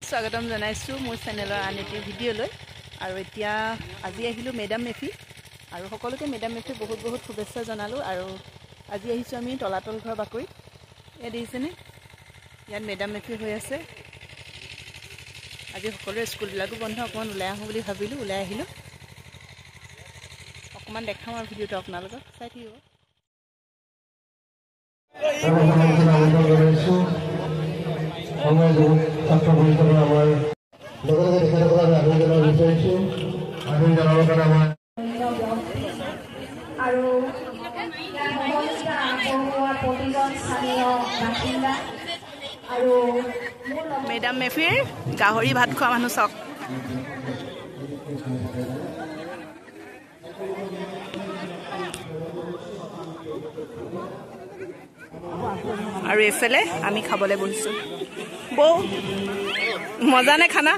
স্বাগতম জনাইছো মোৰ চেনেলৰ আন এটি ভিডিঅ'লৈ। আৰু এতিয়া আজি আহিলোঁ মেডাম মেফি, আৰু সকলোকে মেডাম মেফি বহুত বহুত শুভেচ্ছা জনালোঁ। আৰু আজি আহিছোঁ আমি তলাতল ঘৰ বাকৰিত। ইয়াত দেখিছেনে, ইয়াত মেডাম মেফি হৈ আছে। আজি সকলোৰে স্কুলবিলাকো বন্ধ, অকণমান ওলাই আহোঁ বুলি ভাবিলোঁ, ওলাই আহিলোঁ। অকণমান দেখাম আৰু ভিডিঅ'টো আপোনালোকক চাই থাকিব। ছাত্ৰ পৰিষদৰ আমাৰ লগে লগে তেখেতসকলে আমি আদৰণি জনাব বিচাৰিছোঁ। আদৰণি জনাবৰ কাৰণে আমাৰ আৰু প্ৰতিজন স্থানীয় বাসিন্দা আৰু মেডাম মেফিৰ গাহৰি ভাত খোৱা মানুহ চাওক। আৰু এইফালে আমি খাবলৈ বহিছোঁ। বৌ মজা নে খানা?